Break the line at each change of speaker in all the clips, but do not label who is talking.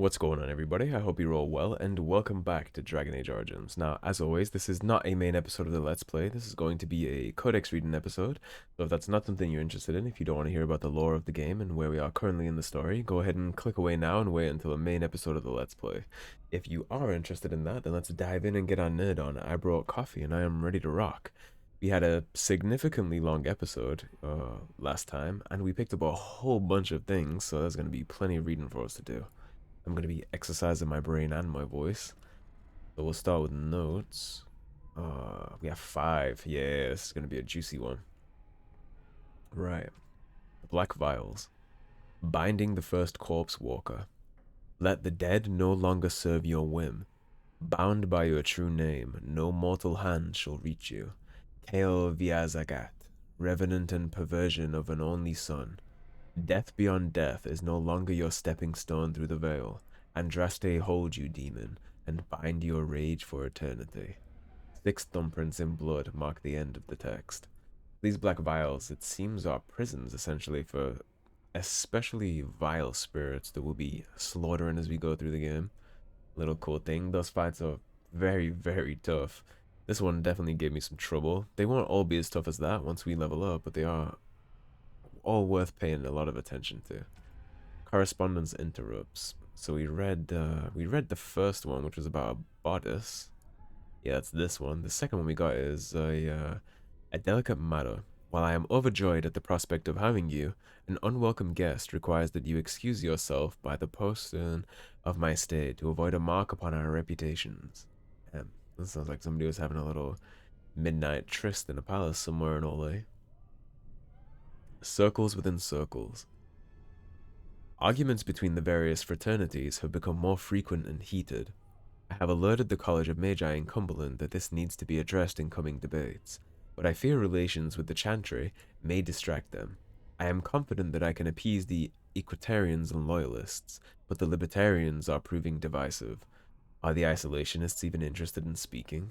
What's going on, everybody? I hope you're all well, and welcome back to Dragon Age Origins. Now, as always, this is not a main episode of the Let's Play. This is going to be a codex reading episode. So if that's not something you're interested in, if you don't want to hear about the lore of the game and where we are currently in the story, go ahead and click away now and wait until the main episode of the Let's Play. If you are interested in that, then let's dive in and get on nerd on. I brought coffee and I am ready to rock. We had a significantly long episode last time, and we picked up a whole bunch of things, so there's going to be plenty of reading for us to do. I'm going to be exercising my brain and my voice. So we'll start with notes. We have 5. Yeah, this is going to be a juicy one. Right. Black Vials. Binding the first corpse walker. Let the dead no longer serve your whim. Bound by your true name, no mortal hand shall reach you. Kael Viazagat, revenant and perversion of an only son. Death beyond death is no longer your stepping stone through the veil. Andraste hold you, demon, and bind your rage for eternity. 6 thumbprints in blood mark the end of the text. These black vials, it seems, are prisons, essentially, for especially vile spirits that will be slaughtering as we go through the game. Little cool thing, those fights are very, very tough. This one definitely gave me some trouble. They won't all be as tough as that once we level up, but they are all worth paying a lot of attention to. Correspondence Interrupts. So we read the first one, which was about a bodice. Yeah, that's this one. The second one we got is a delicate matter. While I am overjoyed at the prospect of having you, an unwelcome guest requires that you excuse yourself by the postern of my stay to avoid a mark upon our reputations. This sounds like somebody was having a little midnight tryst in a palace somewhere in Olay. Circles within circles. Arguments between the various fraternities have become more frequent and heated. I have alerted the College of Magi in Cumberland that this needs to be addressed in coming debates, but I fear relations with the Chantry may distract them. I am confident that I can appease the Equitarians and Loyalists, but the Libertarians are proving divisive. Are the Isolationists even interested in speaking?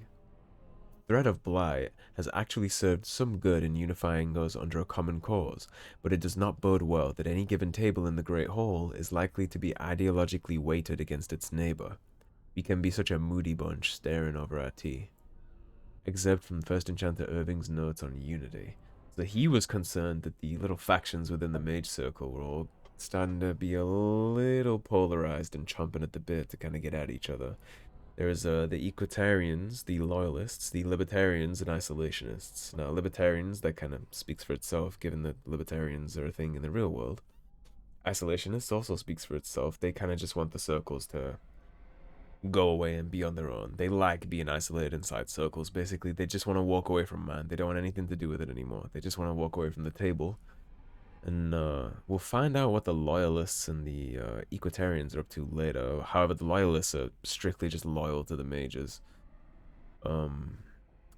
Threat of Blight has actually served some good in unifying us under a common cause, but it does not bode well that any given table in the Great Hall is likely to be ideologically weighted against its neighbor. We can be such a moody bunch staring over our tea. Except from First Enchanter Irving's notes on Unity. So he was concerned that the little factions within the Mage Circle were all starting to be a little polarized and chomping at the bit to kind of get at each other. There's the Equitarians, the Loyalists, the Libertarians, and Isolationists. Now, Libertarians, that kind of speaks for itself, given that Libertarians are a thing in the real world. Isolationists also speaks for itself. They kind of just want the circles to go away and be on their own. They like being isolated inside circles. Basically, they just want to walk away from man. They don't want anything to do with it anymore. They just want to walk away from the table. And we'll find out what the Loyalists and the Equitarians are up to later. However, the Loyalists are strictly just loyal to the mages.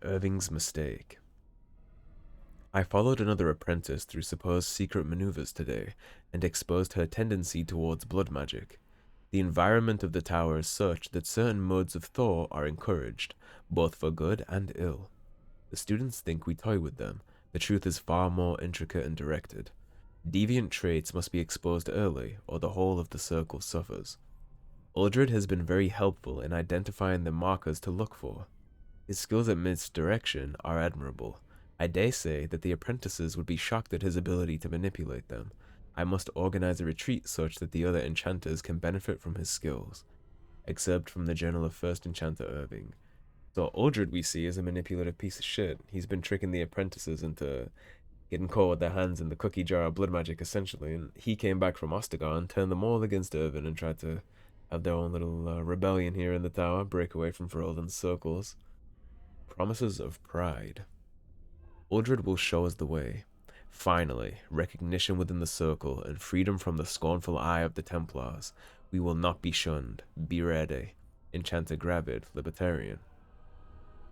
Irving's mistake. I followed another apprentice through supposed secret maneuvers today, and exposed her tendency towards blood magic. The environment of the tower is such that certain modes of Thor are encouraged, both for good and ill. The students think we toy with them. The truth is far more intricate and directed. Deviant traits must be exposed early, or the whole of the circle suffers. Uldred has been very helpful in identifying the markers to look for. His skills at misdirection are admirable. I dare say that the apprentices would be shocked at his ability to manipulate them. I must organize a retreat such that the other enchanters can benefit from his skills. Except from the Journal of First Enchanter Irving. So Uldred we see is a manipulative piece of shit. He's been tricking the apprentices into getting caught with their hands in the cookie jar of blood magic, essentially, and he came back from Ostagar and turned them all against Irving and tried to have their own little rebellion here in the tower, break away from Ferelden's circles. Promises of pride. Uldred will show us the way. Finally, recognition within the circle and freedom from the scornful eye of the Templars. We will not be shunned. Be ready. Enchanter Gravid, Libertarian.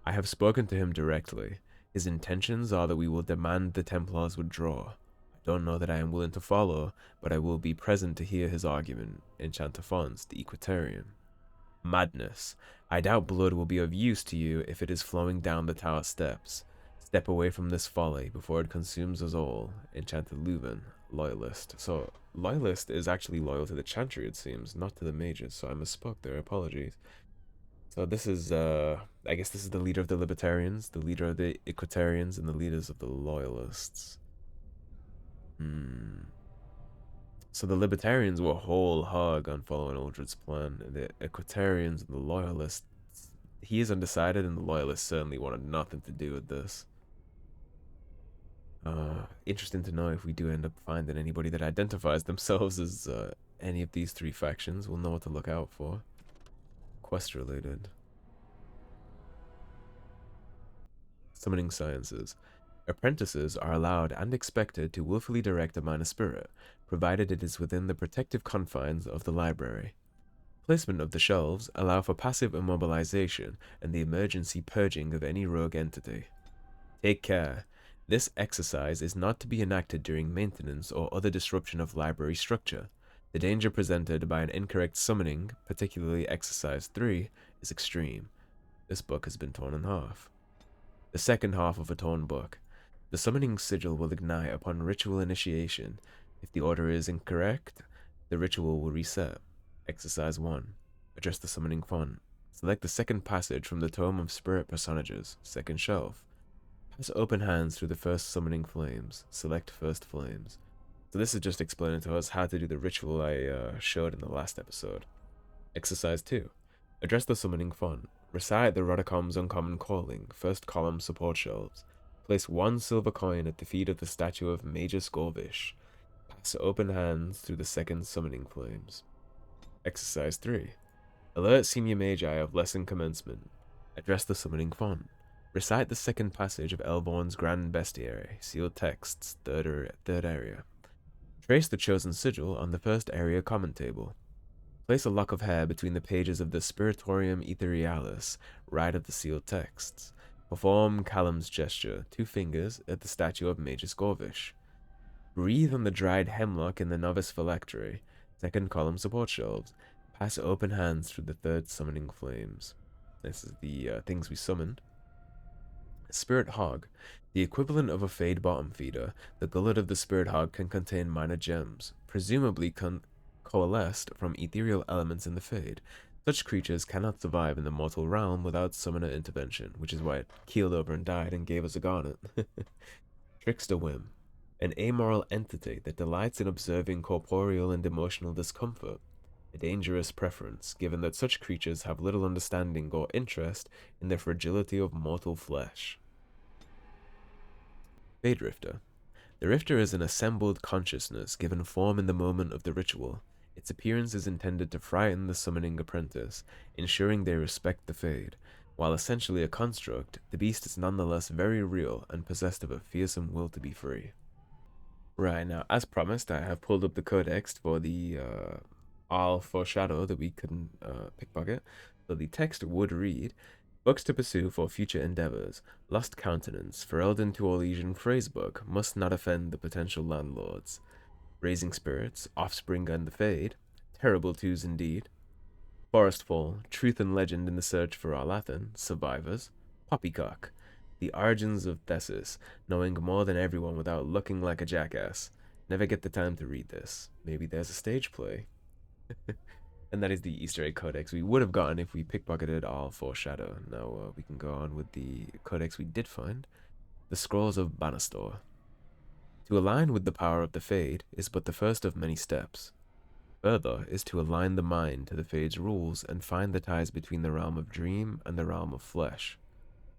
I have spoken to him directly. His intentions are that we will demand the Templars withdraw. I don't know that I am willing to follow, but I will be present to hear his argument. Enchanter Fons, the Equitarian. Madness. I doubt blood will be of use to you if it is flowing down the tower steps. Step away from this folly before it consumes us all. Enchanter Leuven, Loyalist. So Loyalist is actually loyal to the Chantry, it seems, not to the mages, so I misspoke there, apologies. So this is I guess this is the leader of the Libertarians, the leader of the Equitarians, and the leaders of the Loyalists. So the Libertarians were whole hog on following Uldred's plan. The Equitarians and the Loyalists, he is undecided, and the Loyalists certainly wanted nothing to do with this. Interesting to know if we do end up finding anybody that identifies themselves as any of these three factions. We'll know what to look out for. Quest related. Summoning sciences. Apprentices are allowed and expected to willfully direct a minor spirit, provided it is within the protective confines of the library. Placement of the shelves allow for passive immobilization and the emergency purging of any rogue entity. Take care. This exercise is not to be enacted during maintenance or other disruption of library structure. The danger presented by an incorrect summoning, particularly Exercise 3, is extreme. This book has been torn in half. The second half of a torn book. The summoning sigil will ignite upon ritual initiation. If the order is incorrect, the ritual will reset. Exercise 1. Address the summoning font. Select the second passage from the Tome of Spirit Personages, second shelf. Pass open hands through the first summoning flames. Select first flames. So this is just explaining to us how to do the ritual I showed in the last episode. Exercise 2. Address the summoning font. Recite the Rodicom's Uncommon Calling, first column support shelves. Place 1 silver coin at the feet of the statue of Major Scorvish. Pass open hands through the second summoning flames. Exercise 3. Alert Senior Magi of lesson commencement. Address the summoning font. Recite the second passage of Elborn's Grand Bestiary, sealed texts, third area. Trace the chosen sigil on the first area common table. Place a lock of hair between the pages of the Spiritorium Etherealis, right of the sealed texts. Perform Callum's gesture, 2 fingers, at the statue of Major Scorvish. Breathe on the dried hemlock in the Novice Phylactery, second column support shelves. Pass open hands through the third summoning flames. This is the things we summoned. Spirit Hog. The equivalent of a Fade bottom feeder, the gullet of the Spirit Hog can contain minor gems, presumably coalesced from ethereal elements in the Fade. Such creatures cannot survive in the mortal realm without summoner intervention, which is why it keeled over and died and gave us a garnet. Trickster Whim. An amoral entity that delights in observing corporeal and emotional discomfort. A dangerous preference, given that such creatures have little understanding or interest in the fragility of mortal flesh. Fade Rifter. The Rifter is an assembled consciousness given form in the moment of the ritual. Its appearance is intended to frighten the summoning apprentice, ensuring they respect the Fade. While essentially a construct, the beast is nonetheless very real and possessed of a fearsome will to be free. Right, now, as promised, I have pulled up the codex for the Arl Foreshadow that we couldn't pickpocket. So the text would read, Books to pursue for future endeavors. Lost Countenance, Ferelden to Orlesian Phrasebook, must not offend the potential landlords. Raising Spirits, Offspring and the Fade, terrible twos indeed. Forestfall, Truth and Legend in the Search for Arlathan, Survivors. Poppycock, The Origins of Thesis, knowing more than everyone without looking like a jackass. Never get the time to read this. Maybe there's a stage play. And that is the Easter egg codex we would have gotten if we pickpocketed Arl Foreshadow. Now we can go on with the codex we did find. The Scrolls of Banastor. To align with the power of the Fade is but the first of many steps. Further is to align the mind to the Fade's rules and find the ties between the realm of dream and the realm of flesh.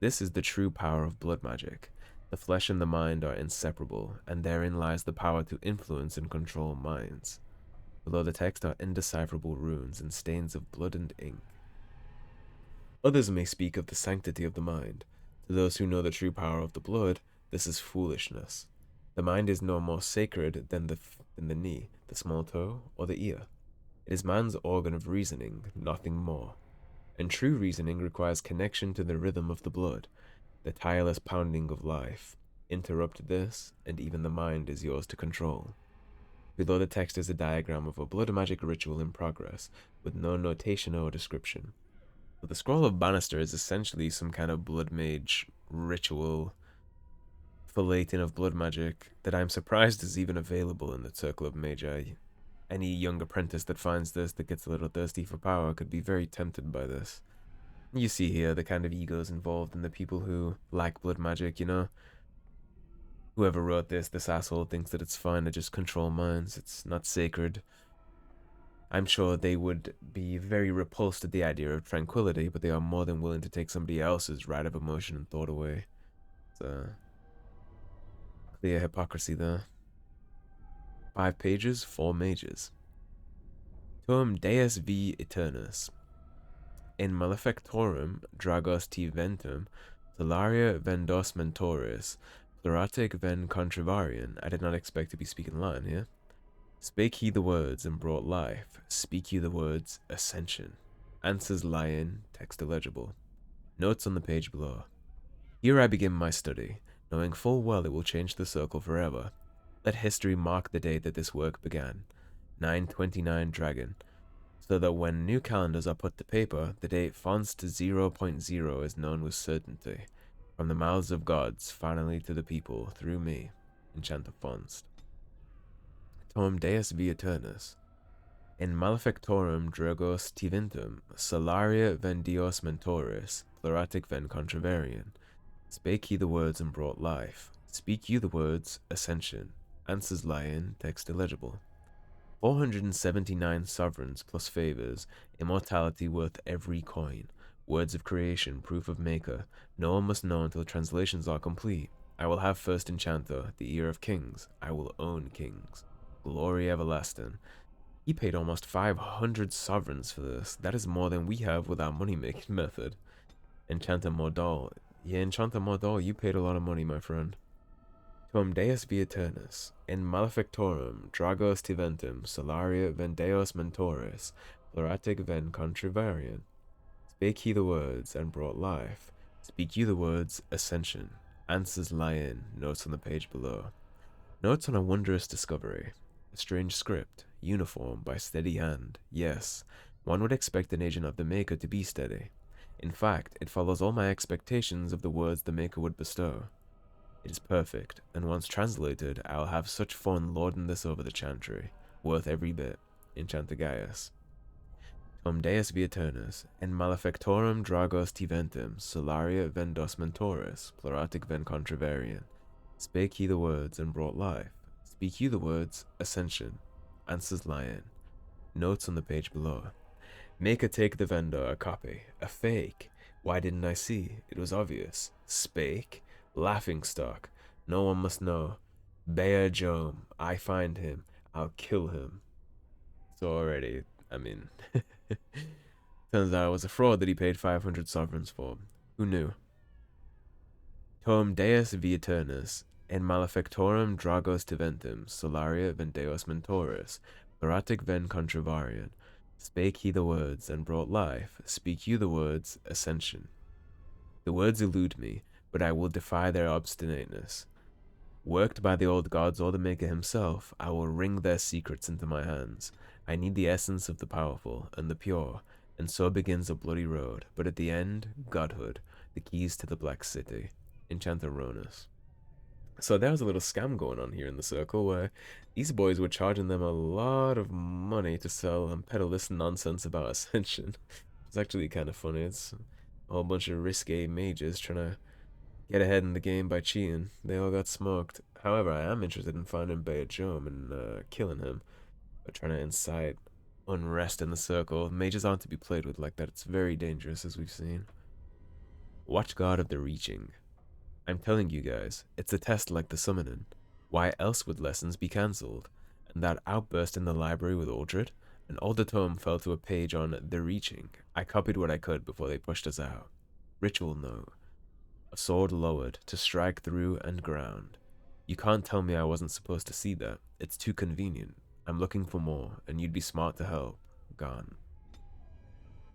This is the true power of blood magic. The flesh and the mind are inseparable, and therein lies the power to influence and control minds. Below the text are indecipherable runes and stains of blood and ink. Others may speak of the sanctity of the mind. To those who know the true power of the blood, this is foolishness. The mind is no more sacred than the knee, the small toe, or the ear. It is man's organ of reasoning, nothing more. And true reasoning requires connection to the rhythm of the blood, the tireless pounding of life. Interrupt this, and even the mind is yours to control. Below the text is a diagram of a blood magic ritual in progress, with no notation or description. So the Scroll of Banastor is essentially some kind of blood mage ritual filleting of blood magic that I'm surprised is even available in the Circle of Magi. Any young apprentice that finds this that gets a little thirsty for power could be very tempted by this. You see here the kind of egos involved in the people who like blood magic, you know? Whoever wrote this asshole thinks that it's fine to just control minds. It's not sacred. I'm sure they would be very repulsed at the idea of tranquility, but they are more than willing to take somebody else's right of emotion and thought away. It's a clear hypocrisy there. 5 pages, 4 mages. Tome Deus V Eternus. In Malefactorum Dragos T Ventum, Talaria Vendos Mentoris, Pluratic Ven Contrivarian. I did not expect to be speaking Latin here. Spake he the words and brought life. Speak ye the words, ascension. Answers lie in, text illegible. Notes on the page below. Here I begin my study, knowing full well it will change the circle forever. Let history mark the day that this work began, 929 Dragon, so that when new calendars are put to paper, the date fonts to 0.0 is known with certainty, from the mouths of gods, finally to the people, through me, Enchanter Fonst. Tome Deus V Eternus. In Malefactorum Dragos Tivintum, Salaria Vendios Mentoris, Pluratic Ven Contravarian. Spake he the words and brought life. Speak you the words, ascension. Answers lie in, text illegible. 479 sovereigns plus favors, immortality worth every coin. Words of creation, proof of maker. No one must know until translations are complete. I will have first enchanter, the ear of kings. I will own kings. Glory everlasting. He paid almost 500 sovereigns for this. That is more than we have with our money-making method. Enchanter Mordal. Yeah, Enchanter Mordal, you paid a lot of money, my friend. Tome Deus V Eternus. In Malefactorum, Dragos Tiventum, Salaria Vendeos Mentoris, Pluratic Ven Contrivarian. Spake he the words, and brought life. Speak you the words, ascension. Answers lie in, notes on the page below. Notes on a wondrous discovery. A strange script, uniform by steady hand. Yes, one would expect an agent of the Maker to be steady. In fact, it follows all my expectations of the words the Maker would bestow. It is perfect, and once translated, I will have such fun lording this over the chantry. Worth every bit. Enchanter Gaius. Tome Deus V Eternus. In Malefactorum Dragos Tiventum, Salaria Vendos Mentoris, Pluratic Ven Contravarian. Spake he the words and brought life. Speak you the words, ascension. Answers lie in. Notes on the page below. Make a take the vendor a copy. A fake. Why didn't I see? It was obvious. Spake. Laughing stock. No one must know. Bea Jome. I find him. I'll kill him. So already, I mean, turns out it was a fraud that he paid 500 sovereigns for. Who knew? Tome Deus V Eternus. In Malefactorum Dragos Tiventum, Salaria Vendeos Mentoris, Pluratic Ven Contravarian. Spake he the words, and brought life. Speak you the words, ascension. The words elude me, but I will defy their obstinateness. Worked by the old gods or the Maker himself, I will wring their secrets into my hands. I need the essence of the powerful and the pure, and so begins a bloody road, but at the end, godhood, the keys to the Black City. Enchanter Ronus. So there was a little scam going on here in the circle where these boys were charging them a lot of money to sell and peddle this nonsense about Ascension. It's actually kind of funny. It's a whole bunch of risque mages trying to get ahead in the game by cheating. They all got smoked. However, I am interested in finding Bea Jome and killing him, but trying to incite unrest in the circle. Mages aren't to be played with like that. It's very dangerous, as we've seen. Watchguard of the Reaching. I'm telling you guys, it's a test like the summoning. Why else would lessons be cancelled? And that outburst in the library with Aldred? An older tome fell to a page on The Reaching. I copied what I could before they pushed us out. Ritual note. A sword lowered, to strike through and ground. You can't tell me I wasn't supposed to see that. It's too convenient. I'm looking for more, and you'd be smart to help. Gone.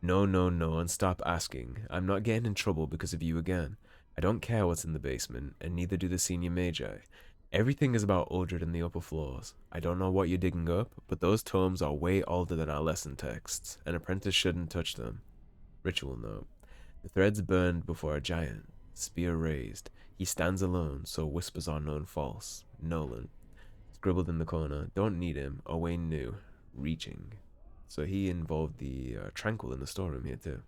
No, and stop asking. I'm not getting in trouble because of you again. I don't care what's in the basement, and neither do the senior magi. Everything is about Aldred in the upper floors. I don't know what you're digging up, but those tomes are way older than our lesson texts. An apprentice shouldn't touch them. Ritual note. The threads burned before a giant. spear raised. He stands alone, so whispers are known false. Nolan. Scribbled in the corner, don't need him. Owain knew. Reaching. So he involved the Tranquil in the storeroom here too.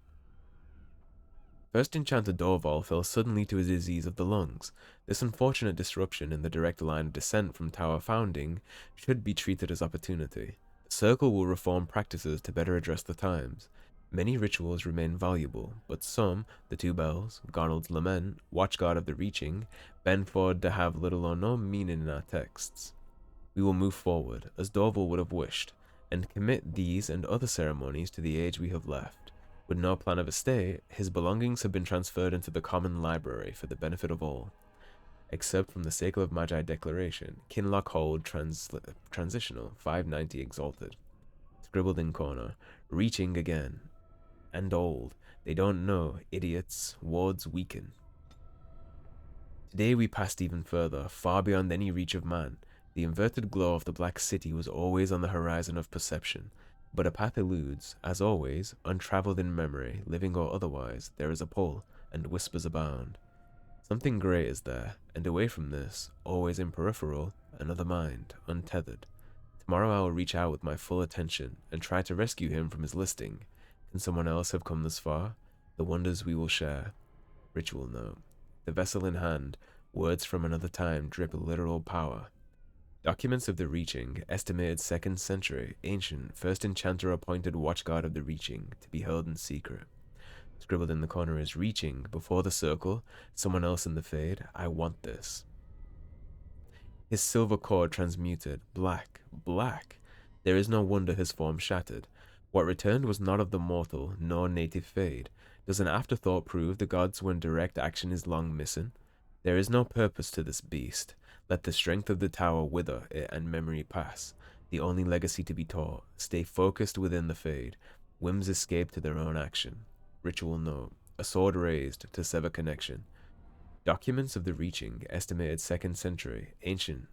First Enchanter Dorval fell suddenly to a disease of the lungs. This unfortunate disruption in the direct line of descent from Tower founding should be treated as opportunity. The Circle will reform practices to better address the times. Many rituals remain valuable, but some, the Two Bells, Garnold's Lament, Watchguard of the Reaching, Benford to have little or no meaning in our texts. We will move forward, as Dorval would have wished, and commit these and other ceremonies to the age we have left. With no plan of a stay, his belongings have been transferred into the common library for the benefit of all. Except from the Sacred of Magi Declaration, Kinloch Hold Transitional, 590 Exalted. Scribbled in corner, reaching again. And old, they don't know, idiots, wards weaken. Today we passed even further, far beyond any reach of man. The inverted glow of the Black City was always on the horizon of perception. But a path eludes, as always, untraveled in memory, living or otherwise, there is a pull, and whispers abound. Something grey is there, and away from this, always in peripheral, another mind, untethered. Tomorrow I will reach out with my full attention, and try to rescue him from his listing. Can someone else have come this far? The wonders we will share. Ritual note. The vessel in hand, words from another time drip literal power. Documents of the Reaching, estimated 2nd century, ancient, first enchanter appointed Watchguard of the Reaching, to be held in secret. Scribbled in the corner is Reaching, before the circle, someone else in the fade, I want this. His silver cord transmuted, black, black. There is no wonder his form shattered. What returned was not of the mortal, nor native fade. Does an afterthought prove the gods when direct action is long missing? There is no purpose to this beast. Let the strength of the tower wither it and memory pass. The only legacy to be taught. Stay focused within the fade. Whims escape to their own action. Ritual note. A sword raised to sever connection. Documents of the Reaching, estimated 2nd century, ancient.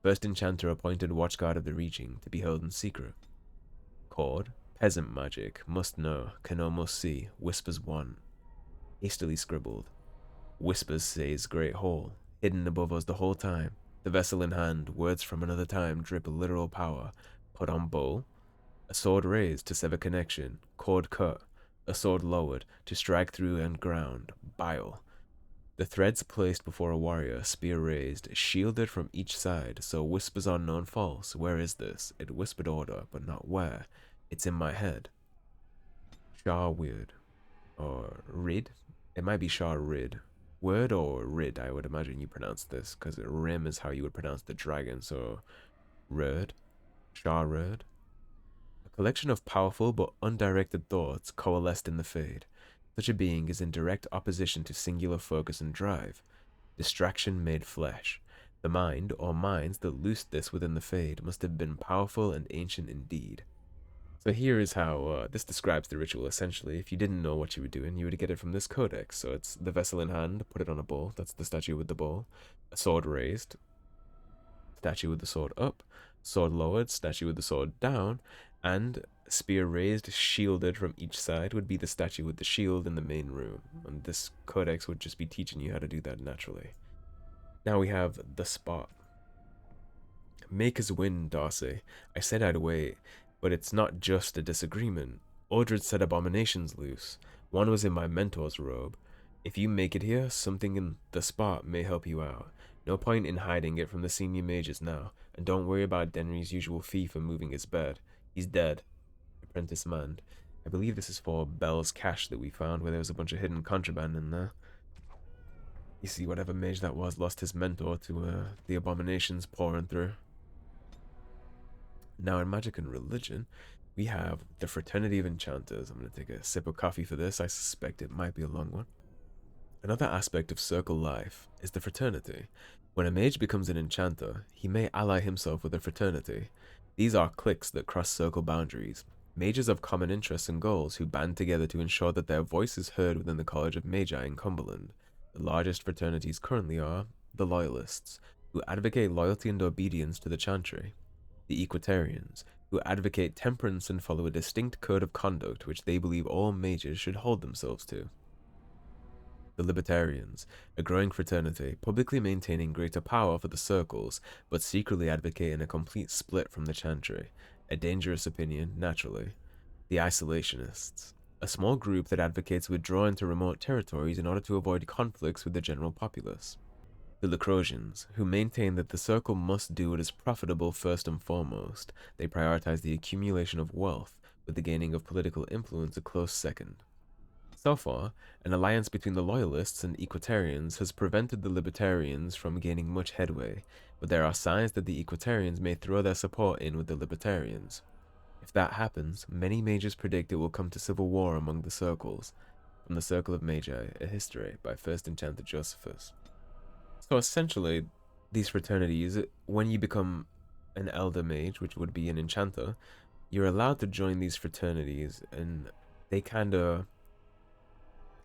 First enchanter appointed Watchguard of the Reaching, to be held in secret. Cord. Peasant magic. Must know. Can almost see. Whispers one. Hastily scribbled. Whispers says Great Hall. Hidden above us the whole time. The vessel in hand, words from another time drip literal power. Put on bowl. A sword raised to sever connection. Cord cut. A sword lowered to strike through and ground. Bile. The threads placed before a warrior, spear raised, shielded from each side, so whispers are known false. Where is this? It whispered order, but not where. It's in my head. Shah Weird. Or Rid? It might be Shah Rid. Word or Rid, I would imagine you pronounce this, because Rim is how you would pronounce the dragon, so Rud, Shah Rud. A collection of powerful but undirected thoughts coalesced in the fade. Such a being is in direct opposition to singular focus and drive. Distraction made flesh. The mind, or minds that loosed this within the fade, must have been powerful and ancient indeed. So here is how this describes the ritual essentially. If you didn't know what you were doing, you would get it from this codex. So it's the vessel in hand, put it on a bowl, that's the statue with the bowl. A sword raised, statue with the sword up, sword lowered, statue with the sword down, and spear raised, shielded from each side would be the statue with the shield in the main room. And this codex would just be teaching you how to do that naturally. Now we have the spot. Make us win, Darcy. I said I'd wait. But it's not just a disagreement. Ordred set abominations loose. One was in my mentor's robe. If you make it here, something in the spot may help you out. No point in hiding it from the senior mages now. And don't worry about Denry's usual fee for moving his bed. He's dead. Apprentice manned. I believe this is for Bell's cache that we found, where there was a bunch of hidden contraband in there. You see, whatever mage that was lost his mentor to the abominations pouring through. Now in Magic and Religion, we have the Fraternity of Enchanters. I'm going to take a sip of coffee for this. I suspect it might be a long one. Another aspect of circle life is the fraternity. When a mage becomes an enchanter, he may ally himself with a fraternity. These are cliques that cross circle boundaries. Mages of common interests and goals who band together to ensure that their voice is heard within the College of Magi in Cumberland. The largest fraternities currently are the Loyalists, who advocate loyalty and obedience to the Chantry. The Equitarians, who advocate temperance and follow a distinct code of conduct which they believe all mages should hold themselves to. The Libertarians, a growing fraternity, publicly maintaining greater power for the circles, but secretly advocating a complete split from the Chantry. A dangerous opinion, naturally. The Isolationists, a small group that advocates withdrawing to remote territories in order to avoid conflicts with the general populace. The Lacrosians, who maintain that the circle must do what is profitable first and foremost. They prioritize the accumulation of wealth, with the gaining of political influence a close second. So far, an alliance between the Loyalists and Equitarians has prevented the Libertarians from gaining much headway, but there are signs that the Equitarians may throw their support in with the Libertarians. If that happens, many mages predict it will come to civil war among the circles. From the Circle of Magi, a history by First Enchanter Josephus. So essentially, these fraternities, when you become an Elder Mage, which would be an Enchanter, you're allowed to join these fraternities, and they kinda...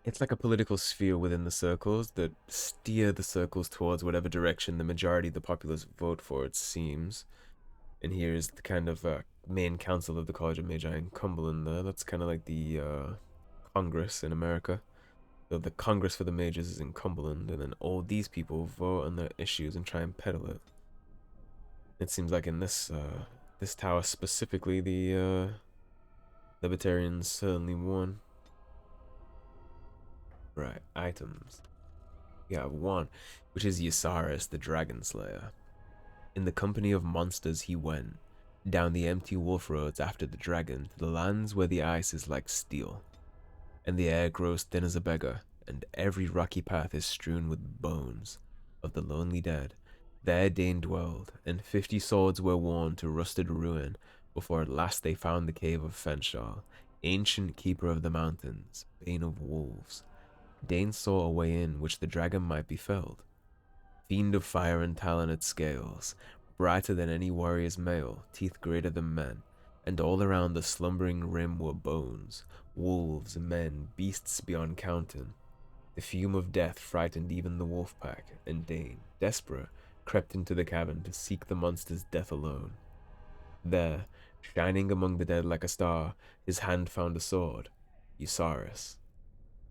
It's like a political sphere within the circles that steer the circles towards whatever direction the majority of the populace vote for, it seems. And here's the kind of main council of the College of Magi in Cumberland there. That's kind of like the Congress in America. So the Congress for the Mages is in Cumberland, and then all these people vote on their issues and try and peddle it. It seems like in this this tower specifically, the Libertarians certainly won. Right, items. We have one, which is Yusaris, the Dragonslayer. In the company of monsters he went, down the empty wolf roads after the dragon to the lands where the ice is like steel, and the air grows thin as a beggar, and every rocky path is strewn with bones of the lonely dead. There Dane dwelled, and 50 swords were worn to rusted ruin, before at last they found the cave of Fenshal, ancient keeper of the mountains, bane of wolves. Dane saw a way in which the dragon might be felled. Fiend of fire and taloned scales, brighter than any warrior's mail, teeth greater than men, and all around the slumbering rim were bones, wolves, men, beasts beyond counting. The fume of death frightened even the wolf pack, and Dane, desperate, crept into the cavern to seek the monster's death alone. There, shining among the dead like a star, his hand found a sword, Yusaris,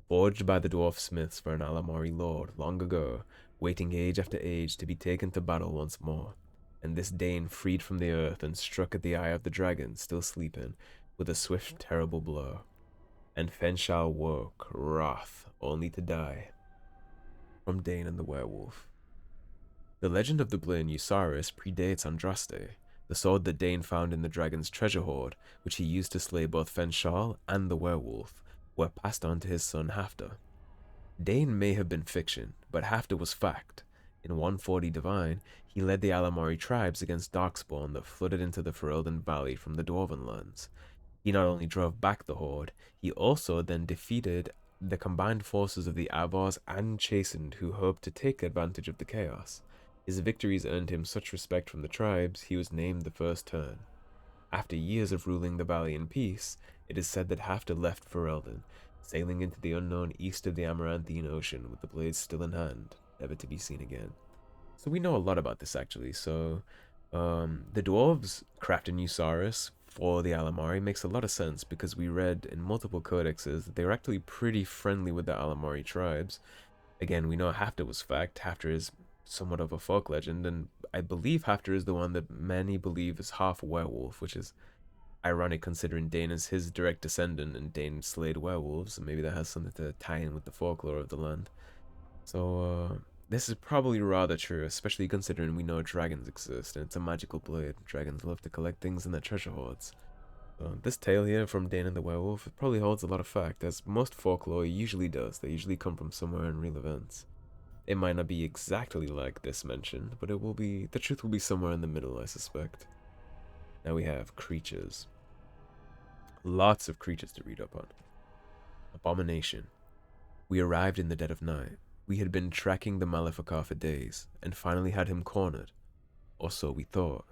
forged by the dwarf smiths for an Alamari lord long ago, waiting age after age to be taken to battle once more. And this Dane freed from the earth and struck at the eye of the dragon, still sleeping, with a swift, terrible blow. And Fenshal woke, wrath, only to die. From Dane and the Werewolf. The legend of the blade Yusaris predates Andraste, the sword that Dane found in the dragon's treasure hoard, which he used to slay both Fenshal and the werewolf, were passed on to his son Hafter. Dane may have been fiction, but Hafter was fact. In 140 Divine, he led the Alamari tribes against Darkspawn that flooded into the Ferelden Valley from the Dwarven lands. He not only drove back the horde, he also then defeated the combined forces of the Avars and Chastened, who hoped to take advantage of the chaos. His victories earned him such respect from the tribes, he was named the First Turn. After years of ruling the valley in peace, it is said that Hafter left Ferelden, sailing into the unknown east of the Amaranthine Ocean with the blades still in hand, never to be seen again. So we know a lot about this actually. So the dwarves crafting Yusaris for the Alamari makes a lot of sense because we read in multiple codexes that they were actually pretty friendly with the Alamari tribes. Again, we know Hafter was fact. Hafter is somewhat of a folk legend, and I believe Hafter is the one that many believe is half werewolf, which is ironic considering Dane is his direct descendant and Dane slayed werewolves, and maybe that has something to tie in with the folklore of the land. So this is probably rather true, especially considering we know dragons exist and it's a magical blade. Dragons love to collect things in their treasure hoards. This tale here from Dane and the Werewolf, it probably holds a lot of fact, as most folklore usually does. They usually come from somewhere in real events. It might not be exactly like this mentioned, but the truth will be somewhere in the middle, I suspect. Now we have creatures. Lots of creatures to read up on. Abomination. We arrived in the dead of night. We had been tracking the Maleficar for days, and finally had him cornered. Or so we thought.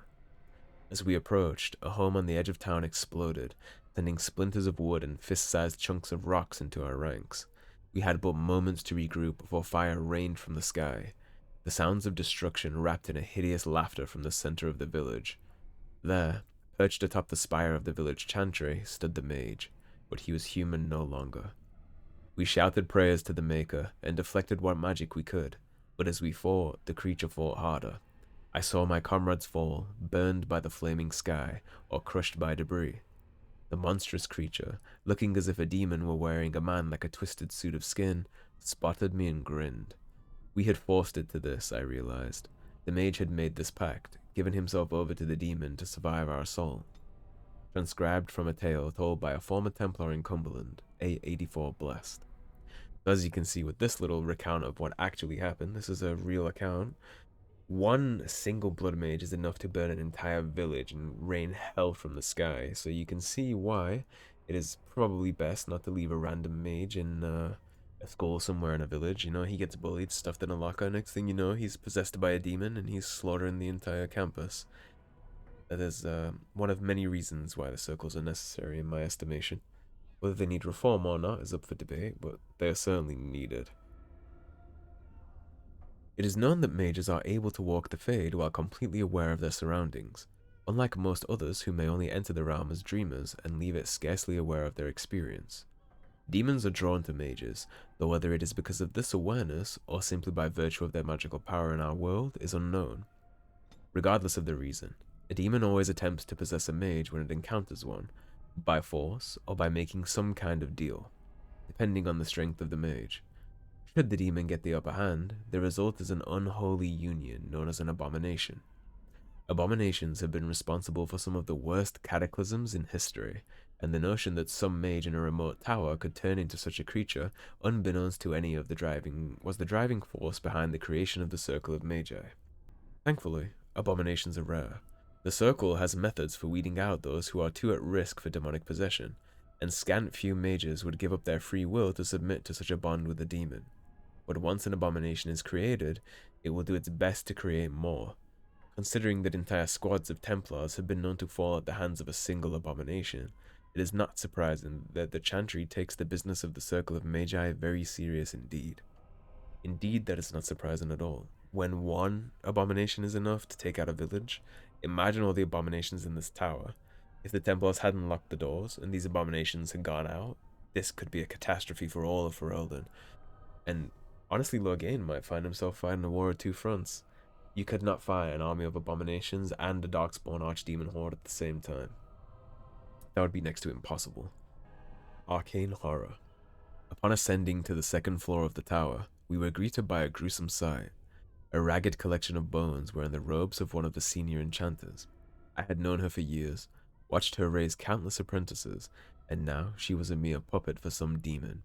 As we approached, a home on the edge of town exploded, sending splinters of wood and fist-sized chunks of rocks into our ranks. We had but moments to regroup before fire rained from the sky. The sounds of destruction wrapped in a hideous laughter from the center of the village. There, perched atop the spire of the village chantry, stood the mage, but he was human no longer. We shouted prayers to the Maker and deflected what magic we could, but as we fought, the creature fought harder. I saw my comrades fall, burned by the flaming sky, or crushed by debris. The monstrous creature, looking as if a demon were wearing a man like a twisted suit of skin, spotted me and grinned. We had forced it to this, I realized. The mage had made this pact, given himself over to the demon to survive our assault. Transcribed from a tale told by a former Templar in Cumberland, A84 Blessed. As you can see with this little recount of what actually happened, this is a real account. One single blood mage is enough to burn an entire village and rain hell from the sky, so you can see why it is probably best not to leave a random mage in a school somewhere in a village. You know, he gets bullied, stuffed in a locker, next thing you know, he's possessed by a demon and he's slaughtering the entire campus. That is one of many reasons why the circles are necessary in my estimation. Whether they need reform or not is up for debate, but they are certainly needed. It is known that mages are able to walk the Fade while completely aware of their surroundings, unlike most others who may only enter the realm as dreamers and leave it scarcely aware of their experience. Demons are drawn to mages, though whether it is because of this awareness or simply by virtue of their magical power in our world is unknown. Regardless of the reason, a demon always attempts to possess a mage when it encounters one, by force or by making some kind of deal, depending on the strength of the mage. Should the demon get the upper hand, the result is an unholy union known as an abomination. Abominations have been responsible for some of the worst cataclysms in history, and the notion that some mage in a remote tower could turn into such a creature, unbeknownst to any of the driving force behind the creation of the Circle of Magi. Thankfully, abominations are rare. The Circle has methods for weeding out those who are too at risk for demonic possession, and scant few mages would give up their free will to submit to such a bond with a demon. But once an abomination is created, it will do its best to create more. Considering that entire squads of Templars have been known to fall at the hands of a single abomination, it is not surprising that the Chantry takes the business of the Circle of Magi very serious indeed. Indeed, that is not surprising at all. When one abomination is enough to take out a village, imagine all the abominations in this tower. If the Templars hadn't locked the doors and these abominations had gone out, this could be a catastrophe for all of Ferelden. And honestly, Lorgain might find himself fighting a war at two fronts. You could not fight an army of abominations and a Darkspawn Archdemon horde at the same time. That would be next to impossible. Arcane Horror. Upon ascending to the second floor of the tower, we were greeted by a gruesome sight. A ragged collection of bones were in the robes of one of the senior enchanters. I had known her for years, watched her raise countless apprentices, and now she was a mere puppet for some demon.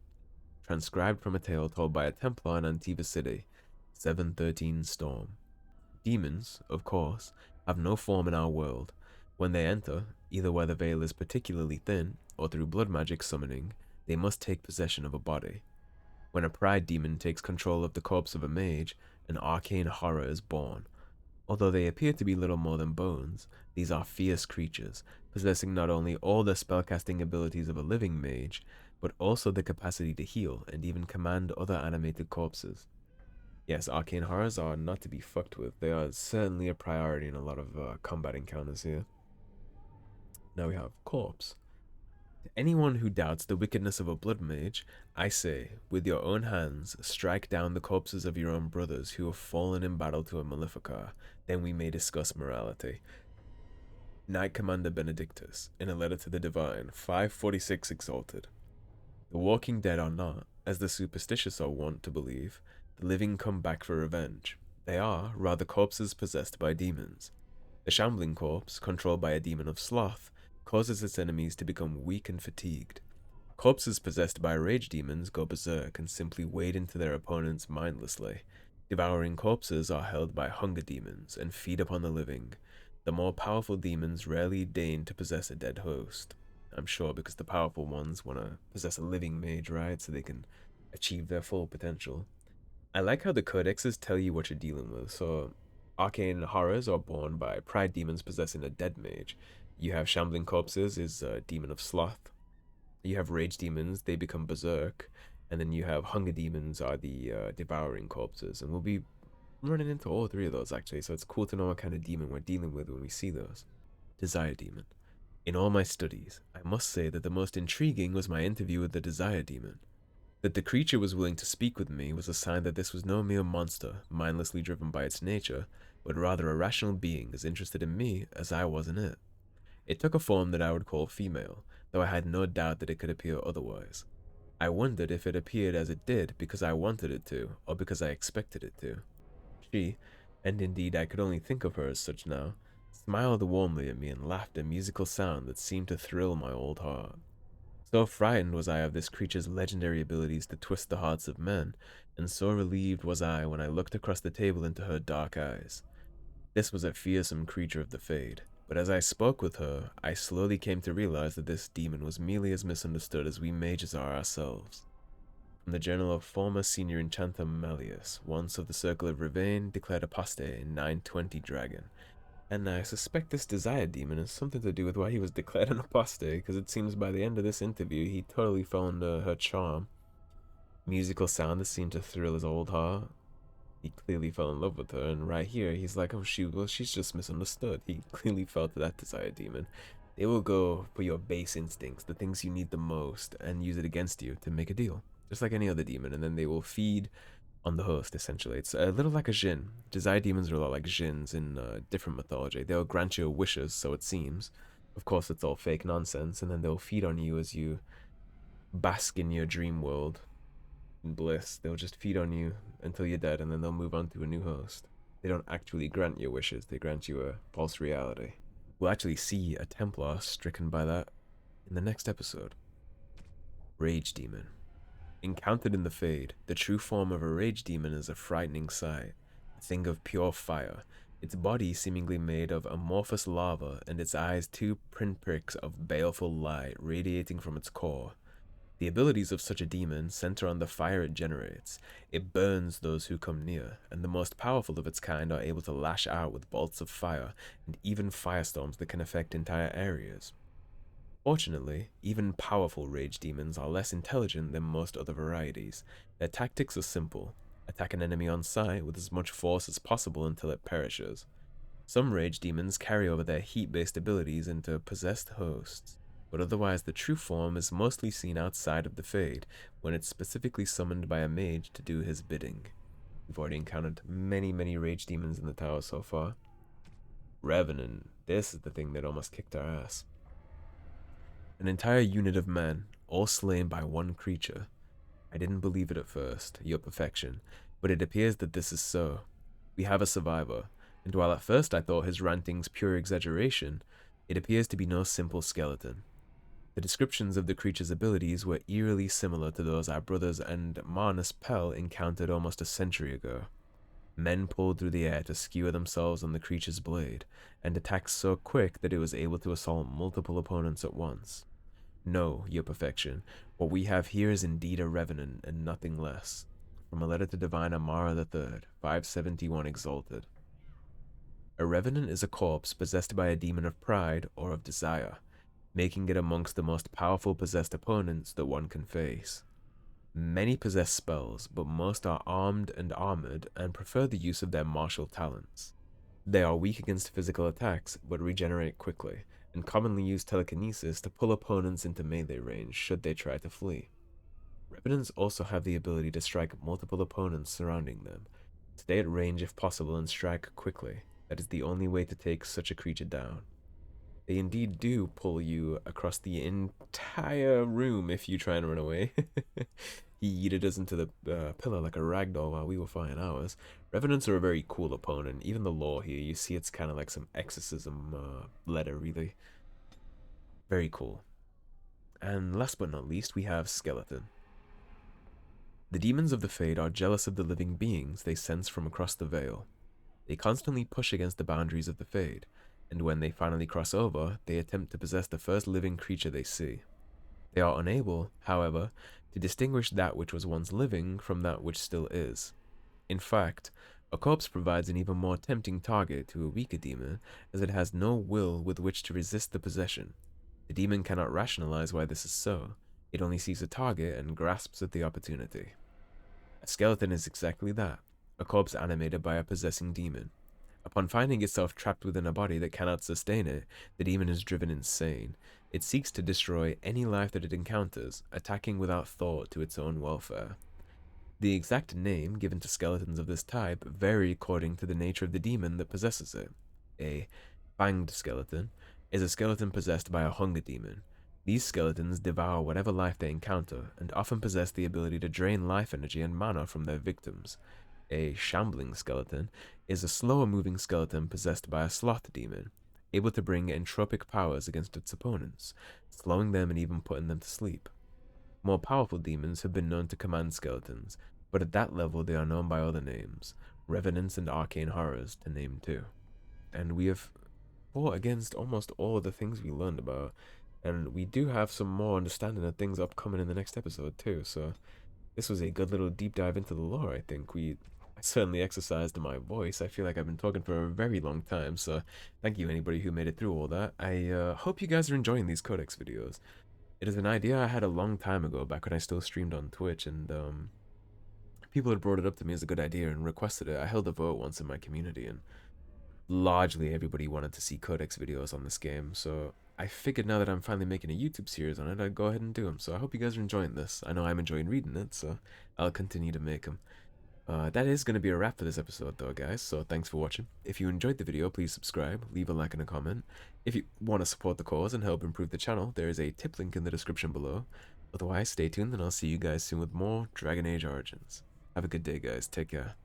Transcribed from a tale told by a Templar in Antiva City, 713 Storm. Demons, of course, have no form in our world. When they enter, either where the veil is particularly thin, or through blood magic summoning, they must take possession of a body. When a pride demon takes control of the corpse of a mage, an arcane horror is born. Although they appear to be little more than bones, these are fierce creatures, possessing not only all the spellcasting abilities of a living mage, but also the capacity to heal and even command other animated corpses. Yes, arcane horrors are not to be fucked with. They are certainly a priority in a lot of combat encounters here. Now we have corpse. To anyone who doubts the wickedness of a blood mage, I say, with your own hands, strike down the corpses of your own brothers who have fallen in battle to a Maleficar, then we may discuss morality. Knight Commander Benedictus, in a letter to the Divine, 546 Exalted. The walking dead are not, as the superstitious are wont to believe, the living come back for revenge. They are, rather, corpses possessed by demons. The shambling corpse, controlled by a demon of sloth, causes its enemies to become weak and fatigued. Corpses possessed by rage demons go berserk and simply wade into their opponents mindlessly. Devouring corpses are held by hunger demons and feed upon the living. The more powerful demons rarely deign to possess a dead host. I'm sure because the powerful ones want to possess a living mage, right? So they can achieve their full potential. I like how the codexes tell you what you're dealing with. So, arcane horrors are born by pride demons possessing a dead mage. You have shambling corpses is a demon of sloth. You have rage demons, they become berserk. And then you have hunger demons are the devouring corpses. And we'll be running into all three of those actually. So it's cool to know what kind of demon we're dealing with when we see those. Desire demon. In all my studies, I must say that the most intriguing was my interview with the Desire Demon. That the creature was willing to speak with me was a sign that this was no mere monster, mindlessly driven by its nature, but rather a rational being as interested in me as I was in it. It took a form that I would call female, though I had no doubt that it could appear otherwise. I wondered if it appeared as it did because I wanted it to, or because I expected it to. She, and indeed I could only think of her as such now, smiled warmly at me and laughed a musical sound that seemed to thrill my old heart. So frightened was I of this creature's legendary abilities to twist the hearts of men, and so relieved was I when I looked across the table into her dark eyes. This was a fearsome creature of the Fade, but as I spoke with her, I slowly came to realize that this demon was merely as misunderstood as we mages are ourselves. From the journal of former senior enchanter Malleus, once of the Circle of Revenant, declared apostate in 920 Dragon. And I suspect this desire demon has something to do with why he was declared an apostate, because it seems by the end of this interview he totally fell under her charm. Musical sound that seemed to thrill his old heart. He clearly fell in love with her, and right here he's like, oh, she's just misunderstood. He clearly fell to that desire demon. They will go for your base instincts, the things you need the most, and use it against you to make a deal, just like any other demon, and then they will feed on the host, essentially. It's a little like a djinn. Desire demons are a lot like djinns in different mythology. They'll grant you wishes, so it seems. Of course, it's all fake nonsense, and then they'll feed on you as you bask in your dream world in bliss. They'll just feed on you until you're dead, and then they'll move on to a new host. They don't actually grant you wishes, they grant you a false reality. We'll actually see a Templar stricken by that in the next episode. Rage Demon. Encountered in the Fade, the true form of a rage demon is a frightening sight, a thing of pure fire, its body seemingly made of amorphous lava and its eyes two pinpricks of baleful light radiating from its core. The abilities of such a demon center on the fire it generates. It burns those who come near, and the most powerful of its kind are able to lash out with bolts of fire and even firestorms that can affect entire areas. Fortunately, even powerful rage demons are less intelligent than most other varieties. Their tactics are simple. Attack an enemy on sight with as much force as possible until it perishes. Some rage demons carry over their heat-based abilities into possessed hosts, but otherwise the true form is mostly seen outside of the Fade, when it's specifically summoned by a mage to do his bidding. We've already encountered many rage demons in the tower so far. Revenant, this is the thing that almost kicked our ass. An entire unit of men, all slain by one creature. I didn't believe it at first, your perfection, but it appears that this is so. We have a survivor, and while at first I thought his rantings pure exaggeration, it appears to be no simple skeleton. The descriptions of the creature's abilities were eerily similar to those our brothers and Marnus Pell encountered almost a century ago. Men pulled through the air to skewer themselves on the creature's blade, and attacked so quick that it was able to assault multiple opponents at once. No, your perfection, what we have here is indeed a Revenant and nothing less. From a letter to Divine Amara III, 571 Exalted. A Revenant is a corpse possessed by a demon of pride or of desire, making it amongst the most powerful possessed opponents that one can face. Many possess spells, but most are armed and armored and prefer the use of their martial talents. They are weak against physical attacks, but regenerate quickly, and commonly use telekinesis to pull opponents into melee range should they try to flee. Revenants also have the ability to strike multiple opponents surrounding them, stay at range if possible and strike quickly. That is the only way to take such a creature down. They indeed do pull you across the entire room if you try and run away. He yeeted us into the pillar like a ragdoll while we were fighting ours. Revenants are a very cool opponent. Even the lore here, you see it's kind of like some exorcism letter, really. Very cool. And last but not least, we have Skeleton. The demons of the Fade are jealous of the living beings they sense from across the veil. They constantly push against the boundaries of the Fade, and when they finally cross over, they attempt to possess the first living creature they see. They are unable, however, to distinguish that which was once living from that which still is. In fact, a corpse provides an even more tempting target to a weaker demon, as it has no will with which to resist the possession. The demon cannot rationalize why this is so. It only sees a target and grasps at the opportunity. A skeleton is exactly that, a corpse animated by a possessing demon. Upon finding itself trapped within a body that cannot sustain it, the demon is driven insane. It seeks to destroy any life that it encounters, attacking without thought to its own welfare. The exact name given to skeletons of this type vary according to the nature of the demon that possesses it. A fanged skeleton is a skeleton possessed by a hunger demon. These skeletons devour whatever life they encounter, and often possess the ability to drain life energy and mana from their victims. A shambling skeleton is a slower moving skeleton possessed by a sloth demon, able to bring entropic powers against its opponents, slowing them and even putting them to sleep. More powerful demons have been known to command skeletons, but at that level they are known by other names, Revenants and Arcane Horrors, to name two. And we have fought against almost all of the things we learned about, and we do have some more understanding of things upcoming in the next episode too, so this was a good little deep dive into the lore. I certainly exercised my voice. I feel like I've been talking for a very long time, so thank you anybody who made it through all that. I hope you guys are enjoying these codex videos. It is an idea I had a long time ago, back when I still streamed on Twitch, and people had brought it up to me as a good idea and requested it. I held a vote once in my community, and largely everybody wanted to see codex videos on this game, so I figured now that I'm finally making a YouTube series on it, I'd go ahead and do them. So I hope you guys are enjoying this. I know I'm enjoying reading it, so I'll continue to make them. That is going to be a wrap for this episode though, guys, so thanks for watching. If you enjoyed the video, please subscribe, leave a like and a comment. If you want to support the cause and help improve the channel, there is a tip link in the description below. Otherwise, stay tuned and I'll see you guys soon with more Dragon Age Origins. Have a good day, guys. Take care.